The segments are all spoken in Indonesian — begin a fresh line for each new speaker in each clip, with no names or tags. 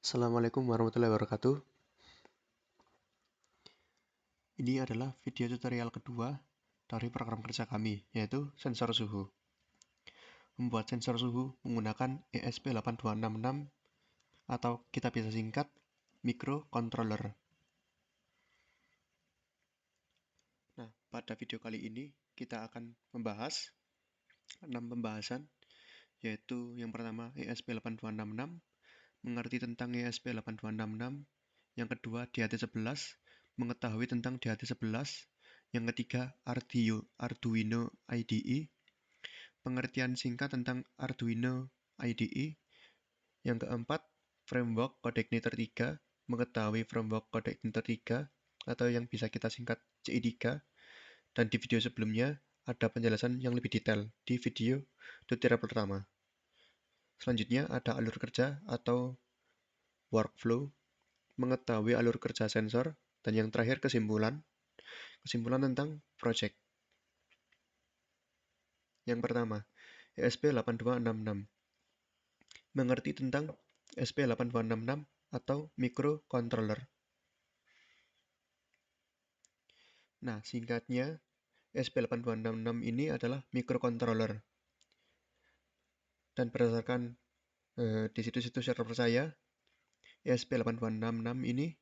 Assalamualaikum warahmatullahi wabarakatuh. Ini adalah video tutorial kedua dari program kerja kami, yaitu sensor suhu. Membuat sensor suhu menggunakan ESP8266 atau kita bisa singkat microcontroller. Nah, pada video kali ini kita akan membahas 6 pembahasan, yaitu yang pertama ESP8266, mengerti tentang ESP8266, yang kedua DHT11, mengetahui tentang DHT11, yang ketiga Arduino IDE, pengertian singkat tentang Arduino IDE, yang keempat framework Codeigniter 3, mengetahui framework Codeigniter 3 atau yang bisa kita singkat CI3, dan di video sebelumnya ada penjelasan yang lebih detail di video tutorial pertama. Selanjutnya ada alur kerja atau workflow, mengetahui alur kerja sensor, dan yang terakhir kesimpulan tentang project. Yang pertama, ESP8266. Mengerti tentang ESP8266 atau microcontroller. Nah, singkatnya ESP8266 ini adalah microcontroller. Dan berdasarkan di situs-situs server saya, ESP8266 ini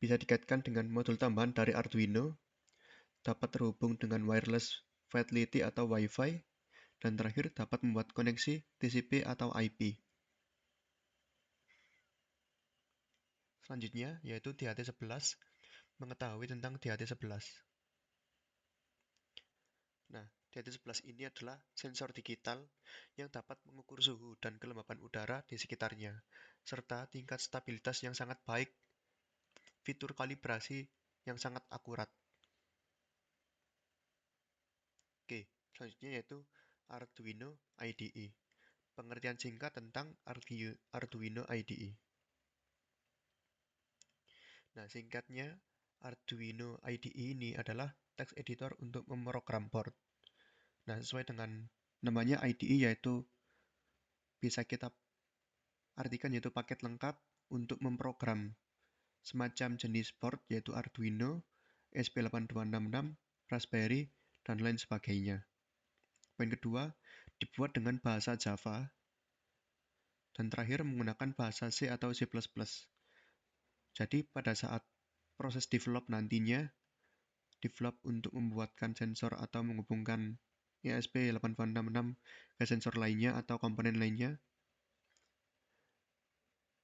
bisa dikaitkan dengan modul tambahan dari Arduino, dapat terhubung dengan wireless fidelity atau Wi-Fi, dan terakhir dapat membuat koneksi TCP atau IP. Selanjutnya yaitu DHT11, mengetahui tentang DHT11. Nah, DHT11 ini adalah sensor digital yang dapat mengukur suhu dan kelembapan udara di sekitarnya, serta tingkat stabilitas yang sangat baik, fitur kalibrasi yang sangat akurat. Oke, selanjutnya yaitu Arduino IDE. Pengertian singkat tentang Arduino IDE. Nah, singkatnya Arduino IDE ini adalah text editor untuk memprogram board. Nah, sesuai dengan namanya IDE yaitu bisa kita artikan yaitu paket lengkap untuk memprogram semacam jenis board yaitu Arduino, ESP8266, Raspberry, dan lain sebagainya. Poin kedua, dibuat dengan bahasa Java, dan terakhir menggunakan bahasa C atau C++. Jadi pada saat proses develop nantinya, develop untuk membuatkan sensor atau menghubungkan ESP8266 ke sensor lainnya atau komponen lainnya,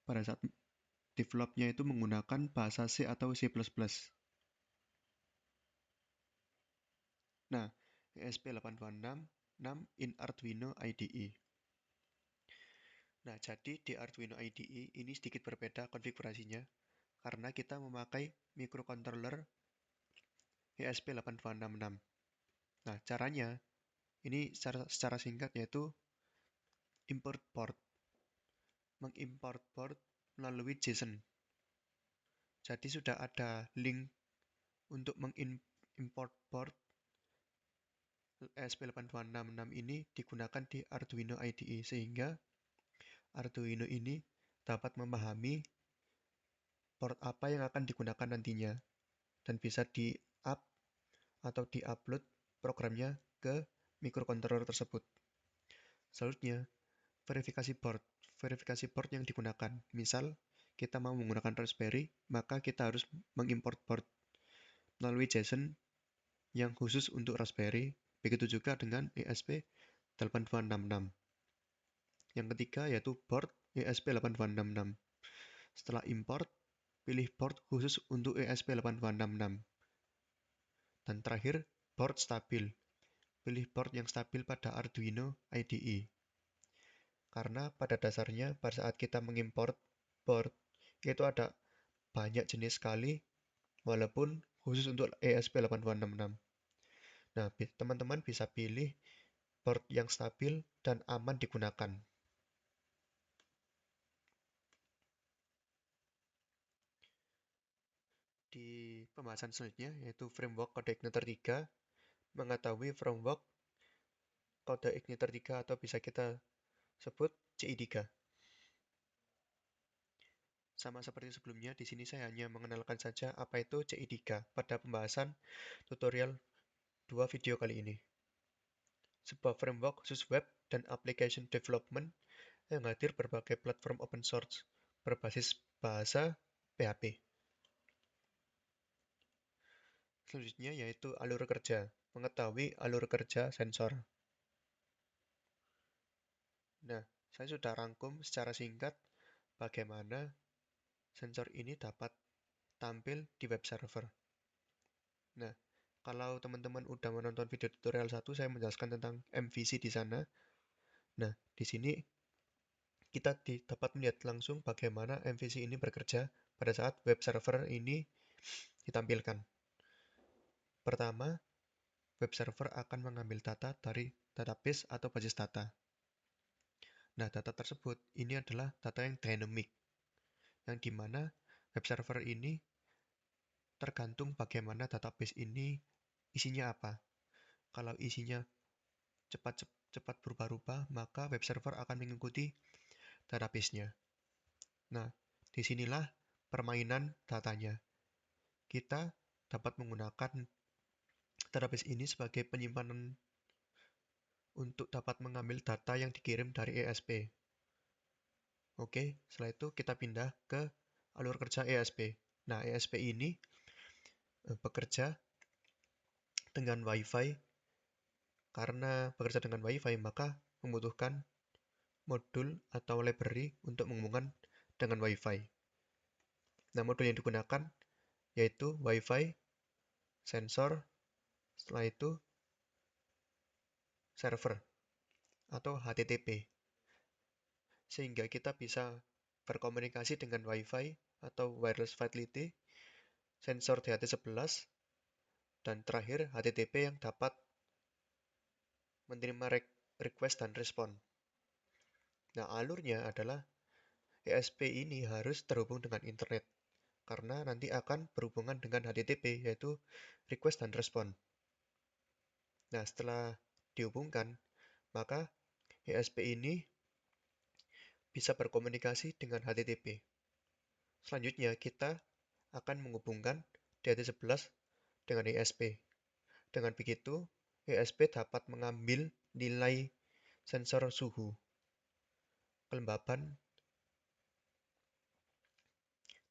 pada saat developnya itu menggunakan bahasa C atau C++. Nah, ESP8266 in Arduino IDE. Nah, jadi di Arduino IDE ini sedikit berbeda konfigurasinya karena kita memakai microcontroller ESP8266. Nah, caranya ini secara singkat yaitu import board. Mengimport board melalui JSON. Jadi sudah ada link untuk mengimport board ESP8266 ini digunakan di Arduino IDE sehingga Arduino ini dapat memahami board apa yang akan digunakan nantinya dan bisa di-up atau di-upload programnya ke microcontroller tersebut. Selanjutnya, verifikasi board yang digunakan. Misal, kita mau menggunakan Raspberry, maka kita harus mengimport board melalui JSON yang khusus untuk Raspberry. Begitu juga dengan ESP8266. Yang ketiga yaitu board ESP8266. Setelah import, pilih board khusus untuk ESP8266. Dan terakhir, board stabil. Pilih board yang stabil pada Arduino IDE. Karena pada dasarnya pada saat kita mengimport board, itu ada banyak jenis sekali, walaupun khusus untuk ESP8266. Nah, teman-teman bisa pilih board yang stabil dan aman digunakan. Di pembahasan selanjutnya, yaitu framework Codeigniter 3, mengetahui framework Codeigniter 3 atau bisa kita sebut CI3. Sama seperti sebelumnya, di sini saya hanya mengenalkan saja apa itu CI3 pada pembahasan tutorial 2 video kali ini. Sebuah framework khusus web dan application development yang hadir berbagai platform open source berbasis bahasa PHP. Selanjutnya yaitu alur kerja, mengetahui alur kerja sensor. Nah, saya sudah rangkum secara singkat bagaimana sensor ini dapat tampil di web server. Nah, kalau teman-teman udah menonton video tutorial 1, saya menjelaskan tentang MVC di sana. Nah, di sini kita dapat melihat langsung bagaimana MVC ini bekerja pada saat web server ini ditampilkan. Pertama, web server akan mengambil data dari database atau basis data. Nah, data tersebut ini adalah data yang dynamic, yang dimana web server ini tergantung bagaimana database ini isinya apa. Kalau isinya cepat berubah-ubah, maka web server akan mengikuti database-nya. Nah, disinilah permainan datanya. Kita dapat menggunakan database ini sebagai penyimpanan untuk dapat mengambil data yang dikirim dari ESP. Oke, setelah itu kita pindah ke alur kerja ESP. Nah, ESP ini bekerja dengan WiFi. Karena bekerja dengan WiFi, maka membutuhkan modul atau library untuk menghubungkan dengan WiFi. Nah, modul yang digunakan yaitu WiFi, sensor, setelah itu server atau HTTP. Sehingga kita bisa berkomunikasi dengan WiFi atau wireless fidelity, sensor DHT11, dan terakhir HTTP yang dapat menerima request dan respon. Nah, alurnya adalah ESP ini harus terhubung dengan internet, karena nanti akan berhubungan dengan HTTP, yaitu request dan respon. Nah, setelah dihubungkan, maka ESP ini bisa berkomunikasi dengan HTTP. Selanjutnya, kita akan menghubungkan DHT11 dengan ESP. Dengan begitu, ESP dapat mengambil nilai sensor suhu, kelembaban,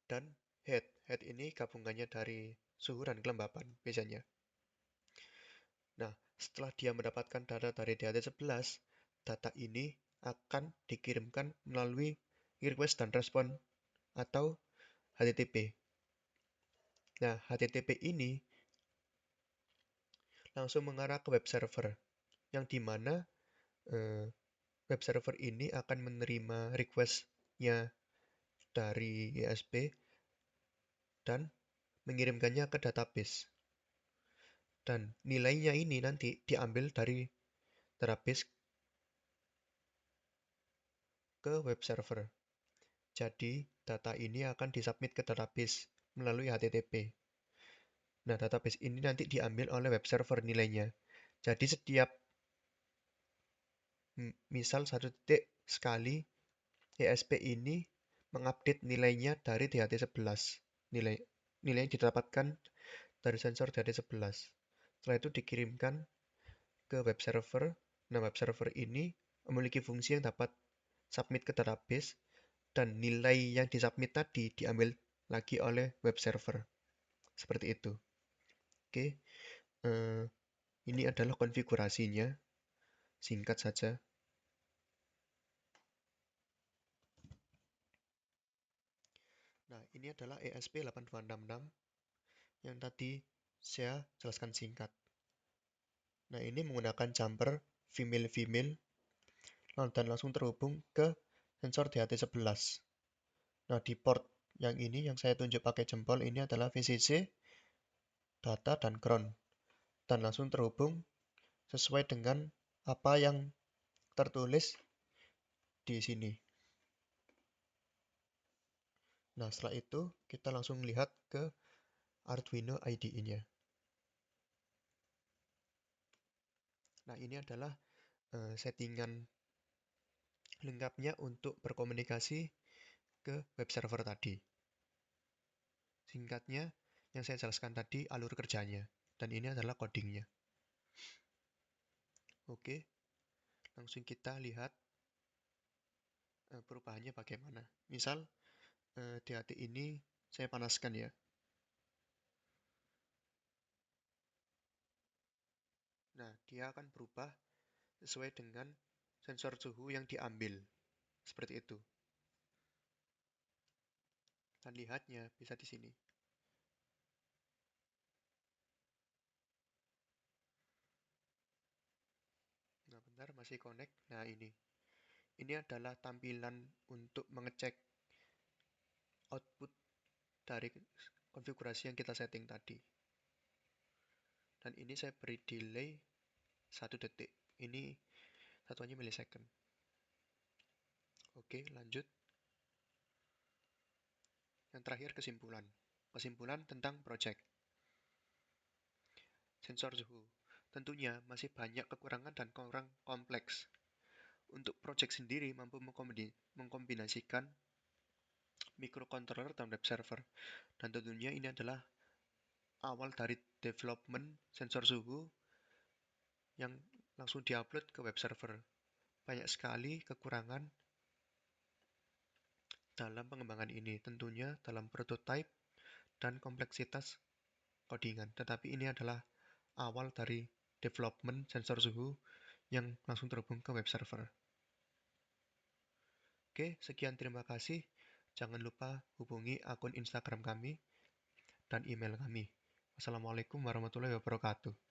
dan head. Head ini gabungannya dari suhu dan kelembaban biasanya. Nah, setelah dia mendapatkan data dari DHT11, data ini akan dikirimkan melalui request dan respon atau HTTP. Nah, HTTP ini langsung mengarah ke web server, yang dimana web server ini akan menerima request-nya dari ESP dan mengirimkannya ke database. Dan nilainya ini nanti diambil dari database ke web server. Jadi, data ini akan disubmit ke database melalui HTTP. Nah, database ini nanti diambil oleh web server nilainya. Jadi, setiap misal 1 detik sekali, ESP ini mengupdate nilainya dari DHT11. Nilai yang didapatkan dari sensor DHT11. Setelah itu dikirimkan ke web server. Nah, web server ini memiliki fungsi yang dapat submit ke database, dan nilai yang disubmit tadi diambil lagi oleh web server. Seperti itu. Oke, ini adalah konfigurasinya. Singkat saja. Nah, ini adalah ESP8266 yang tadi saya jelaskan singkat. Nah, ini menggunakan jumper female-female dan langsung terhubung ke sensor DHT11. Nah, di port yang ini yang saya tunjuk pakai jempol ini adalah VCC, data, dan ground. Dan langsung terhubung sesuai dengan apa yang tertulis di sini. Nah, setelah itu kita langsung lihat ke Arduino IDE-nya. Nah, ini adalah settingan lengkapnya untuk berkomunikasi ke web server tadi. Singkatnya, yang saya jelaskan tadi alur kerjanya, dan ini adalah codingnya. Oke, langsung kita lihat perubahannya bagaimana. Misal, DHT ini saya panaskan ya. Nah, dia akan berubah sesuai dengan sensor suhu yang diambil. Seperti itu. Dan lihatnya bisa di sini. Nah, bentar masih connect. Nah, ini. Ini adalah tampilan untuk mengecek output dari konfigurasi yang kita setting tadi. Dan ini saya beri delay 1 detik. Ini satuannya millisecond. Oke, lanjut. Yang terakhir kesimpulan. Kesimpulan tentang project. Sensor suhu. Tentunya masih banyak kekurangan dan kurang kompleks. Untuk project sendiri mampu mengkombinasikan microcontroller dan web server. Dan tentunya ini adalah awal dari development sensor suhu yang langsung diupload ke web server. Banyak sekali kekurangan dalam pengembangan ini, tentunya dalam prototype dan kompleksitas codingan. Tetapi ini adalah awal dari development sensor suhu yang langsung terhubung ke web server. Oke, sekian terima kasih. Jangan lupa hubungi akun Instagram kami dan email kami. Wassalamualaikum warahmatullahi wabarakatuh.